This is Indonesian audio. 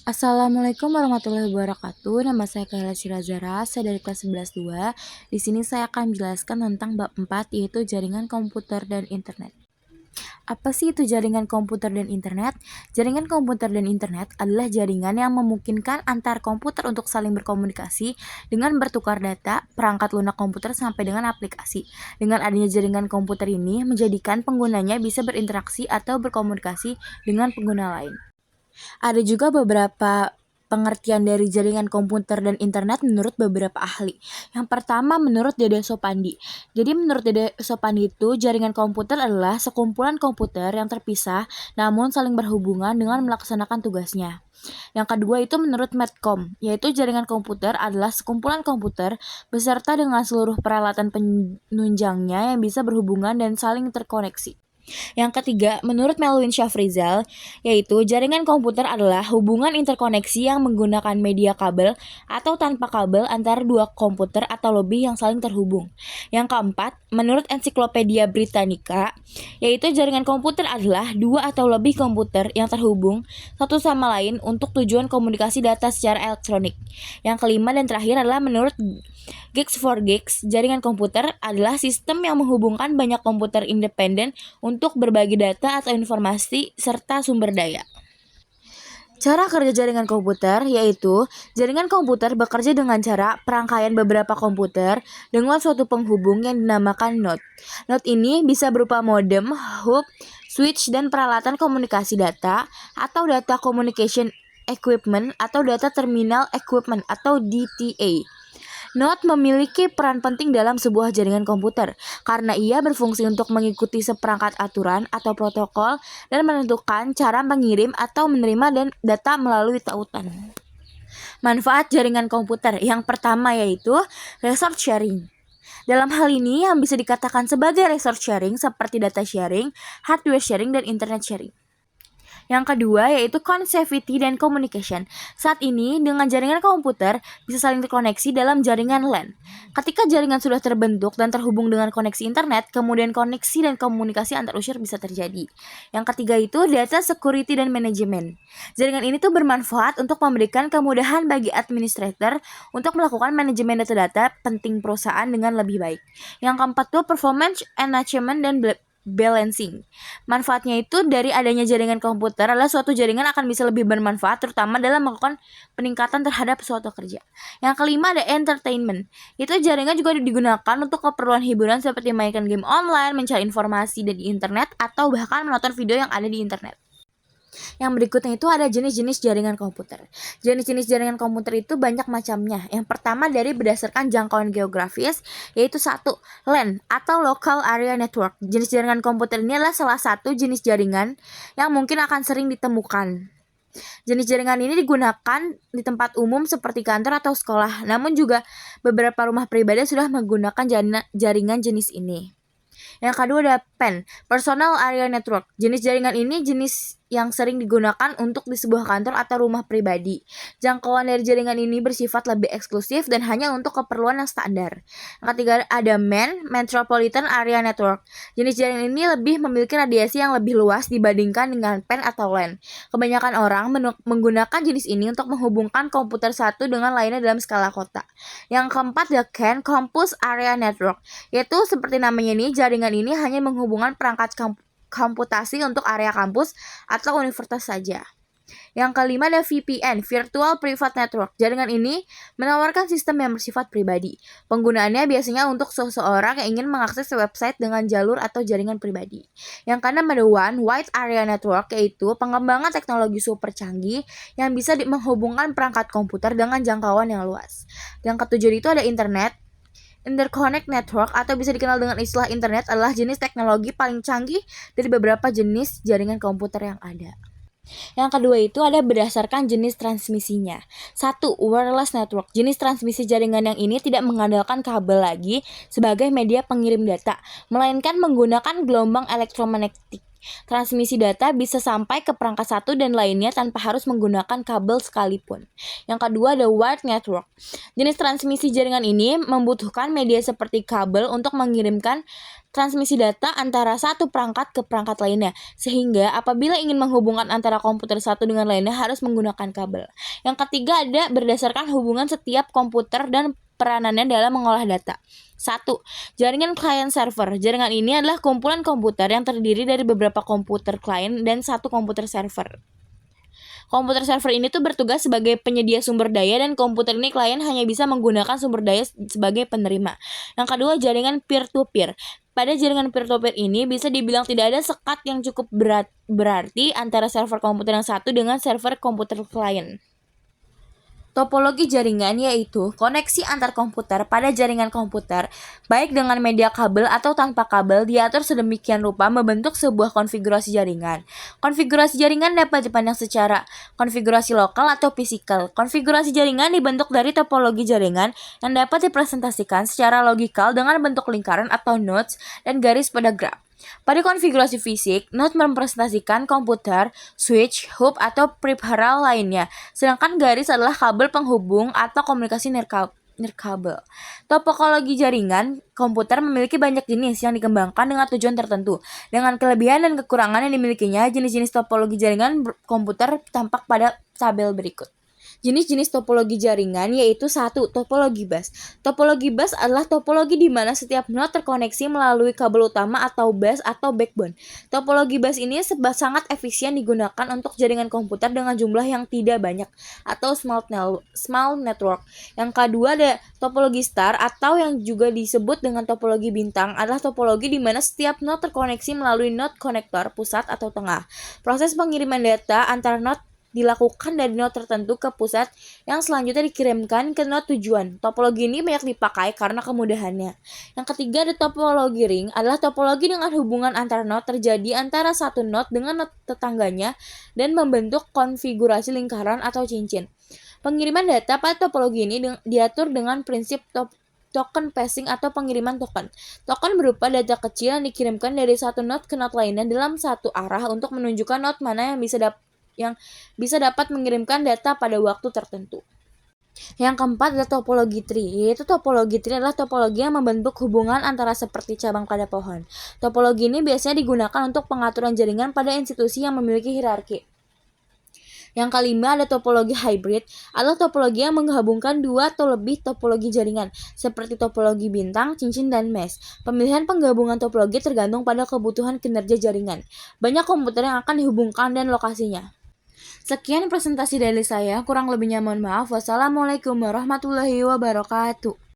Assalamualaikum warahmatullahi wabarakatuh. Nama saya Kayla Shirazara, saya dari kelas 11-2. Di sini saya akan menjelaskan tentang bab 4, yaitu jaringan komputer dan internet. Apa sih itu jaringan komputer dan internet? Jaringan komputer dan internet adalah jaringan yang memungkinkan antar komputer untuk saling berkomunikasi dengan bertukar data, perangkat lunak komputer sampai dengan aplikasi. Dengan adanya jaringan komputer ini menjadikan penggunanya bisa berinteraksi atau berkomunikasi dengan pengguna lain. Ada juga beberapa pengertian dari jaringan komputer dan internet menurut beberapa ahli. Yang pertama menurut Dede Sopandi. Jadi menurut Dede Sopandi itu jaringan komputer adalah sekumpulan komputer yang terpisah namun saling berhubungan dengan melaksanakan tugasnya. Yang kedua itu menurut Medcom, yaitu jaringan komputer adalah sekumpulan komputer beserta dengan seluruh peralatan penunjangnya yang bisa berhubungan dan saling terkoneksi. Yang ketiga, menurut Melvin Shafrizal, yaitu jaringan komputer adalah hubungan interkoneksi yang menggunakan media kabel atau tanpa kabel antara dua komputer atau lebih yang saling terhubung. Yang keempat, menurut Ensiklopedia Britannica, yaitu jaringan komputer adalah dua atau lebih komputer yang terhubung satu sama lain untuk tujuan komunikasi data secara elektronik. Yang kelima dan terakhir adalah menurut Geeks for Geeks, jaringan komputer adalah sistem yang menghubungkan banyak komputer independen untuk berbagi data atau informasi serta sumber daya. Cara kerja jaringan komputer yaitu jaringan komputer bekerja dengan cara perangkaian beberapa komputer dengan suatu penghubung yang dinamakan node. Node ini bisa berupa modem, hub, switch, dan peralatan komunikasi data atau data communication equipment atau data terminal equipment atau DTA. Node memiliki peran penting dalam sebuah jaringan komputer karena ia berfungsi untuk mengikuti seperangkat aturan atau protokol dan menentukan cara mengirim atau menerima dan data melalui tautan. Manfaat jaringan komputer yang pertama yaitu resource sharing. Dalam hal ini yang bisa dikatakan sebagai resource sharing seperti data sharing, hardware sharing, dan internet sharing. Yang kedua yaitu connectivity dan communication. Saat ini dengan jaringan komputer bisa saling terkoneksi dalam jaringan LAN. Ketika jaringan sudah terbentuk dan terhubung dengan koneksi internet, kemudian koneksi dan komunikasi antar user bisa terjadi. Yang ketiga itu data security dan management. Jaringan ini tuh bermanfaat untuk memberikan kemudahan bagi administrator untuk melakukan manajemen data-data penting perusahaan dengan lebih baik. Yang keempat tuh performance enhancement dan balancing. Manfaatnya itu dari adanya jaringan komputer adalah suatu jaringan akan bisa lebih bermanfaat terutama dalam melakukan peningkatan terhadap suatu kerja. Yang kelima ada entertainment. Itu jaringan juga digunakan untuk keperluan hiburan seperti mainkan game online, mencari informasi di internet, atau bahkan menonton video yang ada di internet. Yang berikutnya itu ada jenis-jenis jaringan komputer. Jenis-jenis jaringan komputer itu banyak macamnya. Yang pertama dari berdasarkan jangkauan geografis, yaitu 1. LAN atau Local Area Network. Jenis jaringan komputer ini adalah salah satu jenis jaringan yang mungkin akan sering ditemukan. Jenis jaringan ini digunakan di tempat umum seperti kantor atau sekolah. Namun juga beberapa rumah pribadi sudah menggunakan jaringan jenis ini. Yang kedua ada PAN, Personal Area Network. Jenis jaringan ini jenis yang sering digunakan untuk di sebuah kantor atau rumah pribadi. Jangkauan dari jaringan ini bersifat lebih eksklusif dan hanya untuk keperluan yang standar. Yang ketiga ada MAN, Metropolitan Area Network. Jenis jaringan ini lebih memiliki radiasi yang lebih luas dibandingkan dengan PAN atau LAN. Kebanyakan orang menggunakan jenis ini untuk menghubungkan komputer satu dengan lainnya dalam skala kota. Yang keempat ada CAN, Campus Area Network. Yaitu seperti namanya ini, jaringan ini hanya menghubungkan perangkat komputasi untuk area kampus atau universitas saja. Yang kelima ada VPN, Virtual Private Network. Jaringan ini menawarkan sistem yang bersifat pribadi. Penggunaannya biasanya untuk seseorang yang ingin mengakses website dengan jalur atau jaringan pribadi. Yang keenam ada WAN, Wide Area Network, yaitu pengembangan teknologi super canggih yang bisa menghubungkan perangkat komputer dengan jangkauan yang luas. Yang ketujuh itu ada Internet. Interconnect Network atau bisa dikenal dengan istilah internet adalah jenis teknologi paling canggih dari beberapa jenis jaringan komputer yang ada. Yang kedua itu ada berdasarkan jenis transmisinya. 1. Wireless network. Jenis transmisi jaringan yang ini tidak mengandalkan kabel lagi sebagai media pengirim data, melainkan menggunakan gelombang elektromagnetik. Transmisi data bisa sampai ke perangkat satu dan lainnya tanpa harus menggunakan kabel sekalipun. Yang kedua ada wired network. Jenis transmisi jaringan ini membutuhkan media seperti kabel untuk mengirimkan transmisi data antara satu perangkat ke perangkat lainnya, sehingga apabila ingin menghubungkan antara komputer satu dengan lainnya harus menggunakan kabel. Yang ketiga ada berdasarkan hubungan setiap komputer dan peranannya dalam mengolah data. 1. Jaringan client server. Jaringan ini adalah kumpulan komputer yang terdiri dari beberapa komputer client dan satu komputer server. Komputer server ini tuh bertugas sebagai penyedia sumber daya dan komputer ini klien hanya bisa menggunakan sumber daya sebagai penerima. Yang kedua, jaringan peer-to-peer. Pada jaringan peer-to-peer ini bisa dibilang tidak ada sekat yang cukup berarti antara server komputer yang satu dengan server komputer klien. Topologi jaringan yaitu koneksi antar komputer pada jaringan komputer, baik dengan media kabel atau tanpa kabel, diatur sedemikian rupa membentuk sebuah konfigurasi jaringan. Konfigurasi jaringan dapat dipandang secara konfigurasi lokal atau fisikal. Konfigurasi jaringan dibentuk dari topologi jaringan yang dapat dipresentasikan secara logikal dengan bentuk lingkaran atau nodes dan garis pada graf. Pada konfigurasi fisik, node merepresentasikan komputer, switch, hub, atau peripheral lainnya, sedangkan garis adalah kabel penghubung atau komunikasi nirkabel. Topologi jaringan komputer memiliki banyak jenis yang dikembangkan dengan tujuan tertentu. Dengan kelebihan dan kekurangan yang dimilikinya, jenis-jenis topologi jaringan komputer tampak pada tabel berikut. Jenis-jenis topologi jaringan yaitu 1. Topologi bus. Topologi bus adalah topologi di mana setiap node terkoneksi melalui kabel utama atau bus atau backbone. Topologi bus ini sangat efisien digunakan untuk jaringan komputer dengan jumlah yang tidak banyak atau small network. Yang kedua ada topologi star atau yang juga disebut dengan topologi bintang adalah topologi di mana setiap node terkoneksi melalui node konektor pusat atau tengah. Proses pengiriman data antara node dilakukan dari node tertentu ke pusat yang selanjutnya dikirimkan ke node tujuan. Topologi ini banyak dipakai karena kemudahannya. Yang ketiga ada topologi ring, adalah topologi dengan hubungan antara node terjadi antara satu node dengan node tetangganya dan membentuk konfigurasi lingkaran atau cincin. Pengiriman data pada topologi ini diatur dengan prinsip token passing atau pengiriman token. Token berupa data kecil yang dikirimkan dari satu node ke node lainnya dalam satu arah untuk menunjukkan node mana yang bisa dapat mengirimkan data pada waktu tertentu. Yang keempat adalah topologi tree, yaitu topologi tree adalah topologi yang membentuk hubungan antara seperti cabang pada pohon. Topologi ini biasanya digunakan untuk pengaturan jaringan pada institusi yang memiliki hierarki. Yang kelima ada topologi hybrid, adalah topologi yang menggabungkan dua atau lebih topologi jaringan, seperti topologi bintang, cincin, dan mesh. Pemilihan penggabungan topologi tergantung pada kebutuhan kinerja jaringan. Banyak komputer yang akan dihubungkan dan lokasinya. Sekian presentasi dari saya, kurang lebihnya mohon maaf. Wassalamualaikum warahmatullahi wabarakatuh.